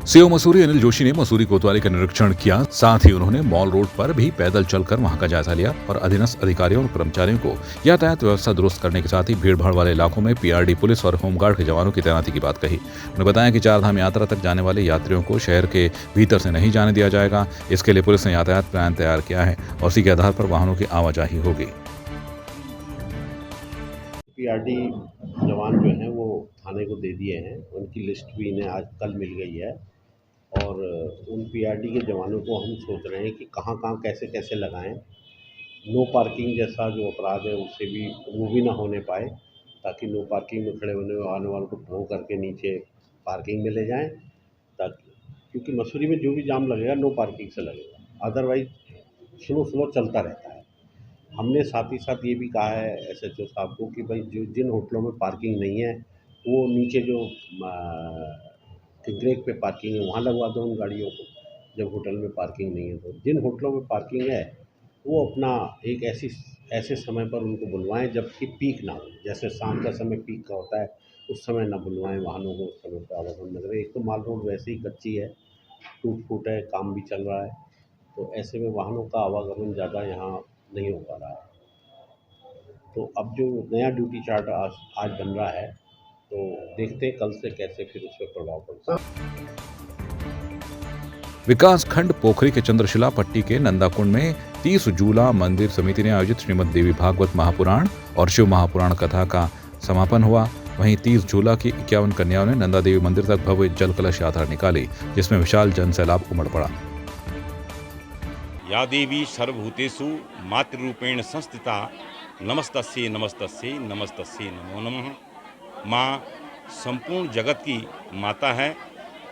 CO Mussoorie Anil Joshi ने मसूरी कोतवाली का निरीक्षण किया। साथ ही उन्होंने मॉल रोड पर भी पैदल चलकर वहां का जायजा लिया और अधीनस्थ अधिकारियों और कर्मचारियों को यातायात व्यवस्था दुरुस्त करने के साथ ही भीड़ भाड़ वाले इलाकों में पीआरडी पुलिस और होमगार्ड के जवानों की तैनाती की बात कही। उन्होंने बताया कि चारधाम यात्रा तक जाने वाले यात्रियों को शहर के भीतर से नहीं जाने दिया जाएगा। इसके लिए पुलिस ने यातायात प्लान तैयार किया है और उसी के आधार पर वाहनों की आवाजाही होगी। पीआरडी जवान जो हैं वो थाने को दे दिए हैं, उनकी लिस्ट भी इन्हें आज कल मिल गई है और उन पीआरडी के जवानों को हम सोच रहे हैं कि कहाँ कहाँ कैसे कैसे लगाएं। नो पार्किंग जैसा जो अपराध है उससे भी वो भी ना होने पाए, ताकि नो पार्किंग में खड़े होने आने वालों को ढो करके नीचे पार्किंग में ले जाएं, ताकि क्योंकि मसूरी में जो भी जाम लगेगा नो पार्किंग से लगेगा, अदरवाइज स्लो चलता रहता है। हमने साथ ही साथ ये भी कहा है एसएचओ साहब को कि भाई जो जिन होटलों में पार्किंग नहीं है वो नीचे जो ब्रेक पे पार्किंग है वहाँ लगवा दो उन गाड़ियों को, जब होटल में पार्किंग नहीं है। तो जिन होटलों में पार्किंग है वो अपना एक ऐसे समय पर उनको बुलवाएं जबकि पीक ना हो, जैसे शाम का समय पीक का होता है उस समय ना बुलवाएं वाहनों को, उस समय पर आवागमन न करें। एक तो माल रोड वैसे ही कच्ची है, टूट फूट है, काम भी चल रहा है, तो ऐसे में वाहनों का आवागमन ज़्यादा यहाँ नहीं हो पा रहा है। तो अब जो नया ड्यूटी चार्ट आज बन रहा है तो देखते हैं कल से कैसे फिर उस पर प्रभाव पड़ता है। विकास खंड पोखरी के चंद्रशिला पट्टी के नंदाकुंड में 30 जूला मंदिर समिति ने आयोजित श्रीमद देवी भागवत महापुराण और शिव महापुराण कथा का समापन हुआ। वहीं 30 जूला की 51 कन्याओं ने नंदा देवी मंदिर तक भव्य जल कलश यात्रा निकाली, जिसमें विशाल जन सैलाब उमड़ पड़ा। या देवी सर्वभूतेषु मातृरूपेण संस्थिता नमस्तस्यै नमस्तस्यै नमस्तस्यै नमो नमः। माँ संपूर्ण जगत की माता है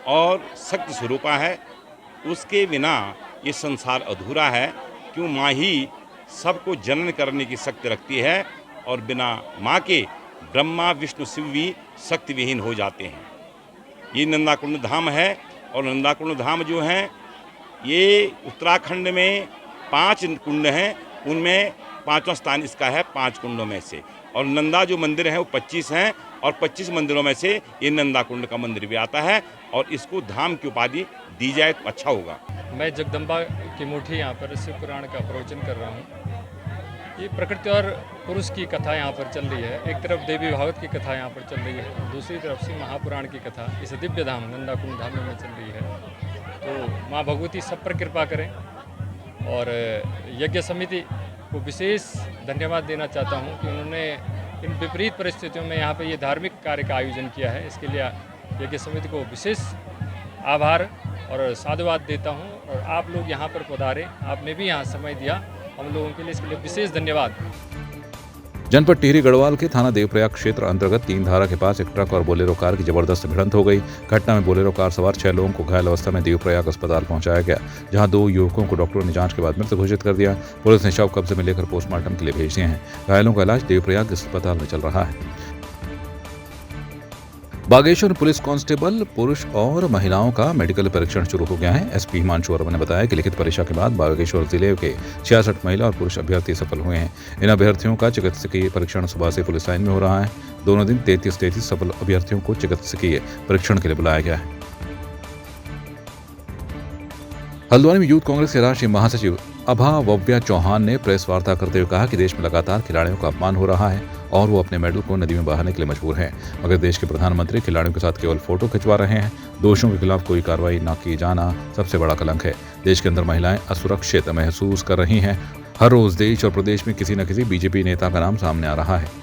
और शक्ति स्वरूपा है, उसके बिना ये संसार अधूरा है। क्यों माँ ही सबको जनन करने की शक्ति रखती है और बिना माँ के ब्रह्मा विष्णु शिव भी शक्ति विहीन हो जाते हैं। ये नंदाकुंड धाम है और नंदाकुंड धाम जो है ये उत्तराखंड में 5 कुंड हैं, उनमें 5वां स्थान इसका है 5 कुंडों में से। और नंदा जो मंदिर है वो 25 हैं और 25 मंदिरों में से ये नंदा कुंड का मंदिर भी आता है और इसको धाम की उपाधि दी जाए तो अच्छा होगा। मैं जगदम्बा की मुट्ठी यहाँ पर शिव पुराण का प्रवचन कर रहा हूँ। ये प्रकृति और पुरुष की कथा यहाँ पर चल रही है। एक तरफ देवी भागवत की कथा यहाँ पर चल रही है, दूसरी तरफ शिव महापुराण की कथा इस दिव्य धाम नंदाकुंड धाम में चल रही है। तो माँ भगवती सब पर कृपा करें और यज्ञ समिति को विशेष धन्यवाद देना चाहता हूँ कि उन्होंने इन विपरीत परिस्थितियों में यहाँ पे ये धार्मिक कार्य का आयोजन किया है। इसके लिए यज्ञ समिति को विशेष आभार और साधुवाद देता हूँ। और आप लोग यहाँ पर पधारे, आपने भी यहाँ समय दिया हम लोगों के लिए, इसके लिए विशेष धन्यवाद। जनपद टिहरी गढ़वाल के थाना देवप्रयाग क्षेत्र अंतर्गत 3 धारा के पास एक ट्रक और बोलेरो कार की जबरदस्त भिड़ंत हो गई। घटना में बोलेरो कार सवार 6 लोगों को घायल अवस्था में देवप्रयाग अस्पताल पहुंचाया गया, जहां 2 युवकों को डॉक्टरों ने जांच के बाद मृत घोषित कर दिया। पुलिस ने शव कब्जे में लेकर पोस्टमार्टम के लिए भेज दिए हैं। घायलों का इलाज देवप्रयाग अस्पताल में चल रहा है। बागेश्वर पुलिस कांस्टेबल पुरुष और महिलाओं का मेडिकल परीक्षण शुरू हो गया है। एसपी हिमांशु वर्मा ने बताया कि लिखित परीक्षा के बाद बागेश्वर जिले के 66 महिला और पुरुष अभ्यर्थी सफल हुए हैं। इन अभ्यर्थियों का चिकित्सकीय परीक्षण सुबह से पुलिस लाइन में हो रहा है। दोनों दिन 33 सफल अभ्यर्थियों को चिकित्सकीय परीक्षण के लिए बुलाया गया है। हल्द्वानी में यूथ कांग्रेस के राष्ट्रीय महासचिव अभावव्या चौहान ने प्रेस वार्ता करते हुए कहा कि देश में लगातार खिलाड़ियों का अपमान हो रहा है और वो अपने मेडल को नदी में बहाने के लिए मजबूर हैं, मगर देश के प्रधानमंत्री खिलाड़ियों के साथ केवल फोटो खिंचवा रहे हैं। दोषियों के खिलाफ कोई कार्रवाई न की जाना सबसे बड़ा कलंक है। देश के अंदर महिलाएं असुरक्षित महसूस कर रही हैं। हर रोज देश और प्रदेश में किसी न किसी बीजेपी नेता का नाम सामने आ रहा है।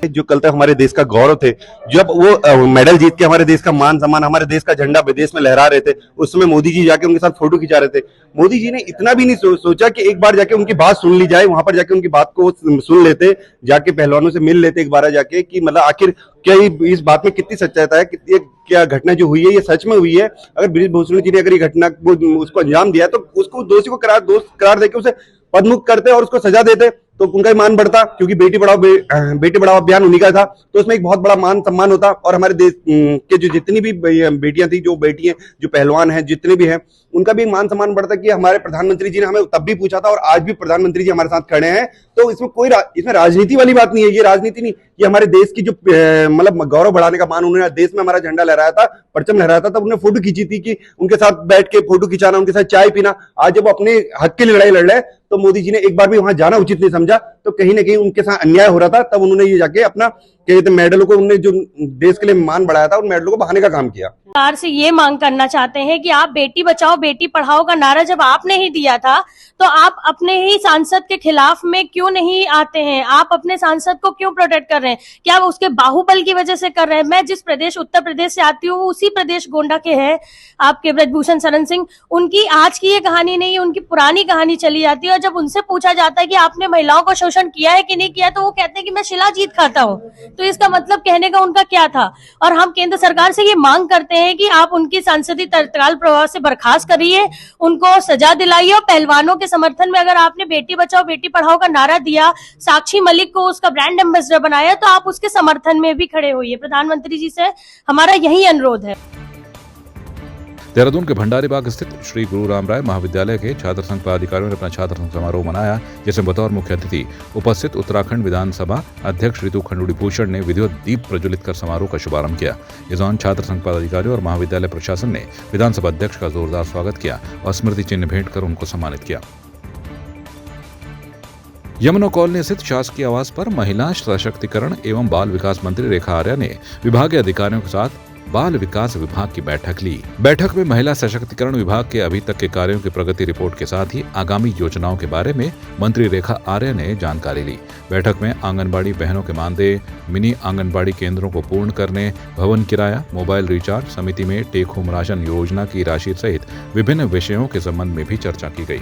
जो कल तक हमारे देश का गौरव थे, जब वो मेडल जीत के हमारे देश का मान सम्मान, हमारे देश का झंडा विदेश में लहरा रहे थे, उस समय मोदी जी जाके उनके साथ फोटो खिंचा रहे थे। मोदी जी ने इतना भी नहीं सोचा कि एक बार जाके उनकी बात सुन ली जाए, वहां पर जाके उनकी बात को सुन लेते, जाके पहलवानों से मिल लेते एक बार जाके कि मतलब आखिर क्या इस बात में कितनी सच्चाई है, कितनी क्या घटना जो हुई है ये सच में हुई है। अगर ब्रिजभूषण जी ने अगर ये घटना को उसको अंजाम दिया तो उसको दोषी को करार देके उसे पदमुक्त करते और उसको सजा देते तो उनका ही मान बढ़ता, क्योंकि बेटी पढ़ाओ अभियान उन्हीं का था, तो उसमें एक बहुत बड़ा मान सम्मान होता। और हमारे देश के जो जितनी भी बेटियां थी, जो बेटी हैं, जो पहलवान हैं, जितने भी हैं, उनका भी मान सम्मान बढ़ता कि हमारे प्रधानमंत्री जी ने हमें तब भी पूछा था और आज भी प्रधानमंत्री जी हमारे साथ खड़े हैं। तो इसमें इसमें राजनीति वाली बात नहीं है, ये राजनीति नहीं, ये हमारे देश की जो मतलब गौरव बढ़ाने का मान, उन्होंने देश में हमारा झंडा लहराया था, परचम लहराया था, तब उन्होंने फोटो खींची थी कि उनके साथ बैठ के फोटो खिंचाना, उनके साथ चाय पीना। आज जब वो अपने हक की लड़ाई लड़ रहे हैं तो मोदी जी ने एक बार भी वहां जाना उचित नहीं समझा, तो कहीं ना कहीं उनके साथ अन्याय हो रहा था, तब उन्होंने ये जाके अपना कहते मेडलों को, उन्होंने जो देश के लिए मान बढ़ाया था उन मेडलों को बहाने का काम किया। सरकार से ये मांग करना चाहते हैं कि आप बेटी बचाओ बेटी पढ़ाओ का नारा जब आपने ही दिया था तो आप अपने ही सांसद के खिलाफ में क्यों नहीं आते हैं? आप अपने सांसद को क्यों प्रोटेक्ट कर रहे हैं? क्या आप उसके बाहुबल की वजह से कर रहे हैं? मैं जिस प्रदेश उत्तर प्रदेश से आती हूँ, उसी प्रदेश गोंडा के हैं आपके ब्रजभूषण शरण सिंह। उनकी आज की ये कहानी नहीं, उनकी पुरानी कहानी चली जाती है। और जब उनसे पूछा जाता है कि आपने महिलाओं को शोषण किया है कि नहीं किया, तो वो कहते हैं कि मैं शिलाजीत खाता हूँ। तो इसका मतलब कहने का उनका क्या था? और हम केंद्र सरकार से ये मांग करते हैं कि आप उनकी संसदीय तत्काल प्रभाव से बर्खास्त करिए, उनको सजा दिलाइए। और पहलवानों के समर्थन में अगर आपने बेटी बचाओ बेटी पढ़ाओ का नारा दिया, साक्षी मलिक को उसका ब्रांड एम्बेसडर बनाया, तो आप उसके समर्थन में भी खड़े होइए। प्रधानमंत्री जी से हमारा यही अनुरोध है। देहरादून के भंडारी बाग स्थित श्री गुरु राम राय महाविद्यालय के छात्र संघ पदाधिकारियों ने अपना छात्र संघ समारोह मनाया, जिसमें बतौर मुख्य अतिथि उपस्थित उत्तराखंड विधानसभा अध्यक्ष ऋतु खंडूड़ी भूषण ने विधिवत दीप प्रज्वलित कर समारोह का शुभारंभ किया। इस दौरान छात्र संघ पदाधिकारियों और महाविद्यालय प्रशासन ने विधानसभा अध्यक्ष का जोरदार स्वागत किया और स्मृति चिन्ह भेंट कर उनको सम्मानित किया। यमुना कॉलोनी स्थित शासकीय आवास पर महिला सशक्तिकरण एवं बाल विकास मंत्री रेखा आर्या ने विभागीय अधिकारियों के साथ बाल विकास विभाग की बैठक ली। बैठक में महिला सशक्तिकरण विभाग के अभी तक के कार्यों की प्रगति रिपोर्ट के साथ ही आगामी योजनाओं के बारे में मंत्री रेखा आर्या ने जानकारी ली। बैठक में आंगनबाड़ी बहनों के मानदेय, मिनी आंगनबाड़ी केंद्रों को पूर्ण करने, भवन किराया, मोबाइल रिचार्ज, समिति में टेक होम राशन योजना की राशि सहित विभिन्न विषयों के संबंध में भी चर्चा की गई।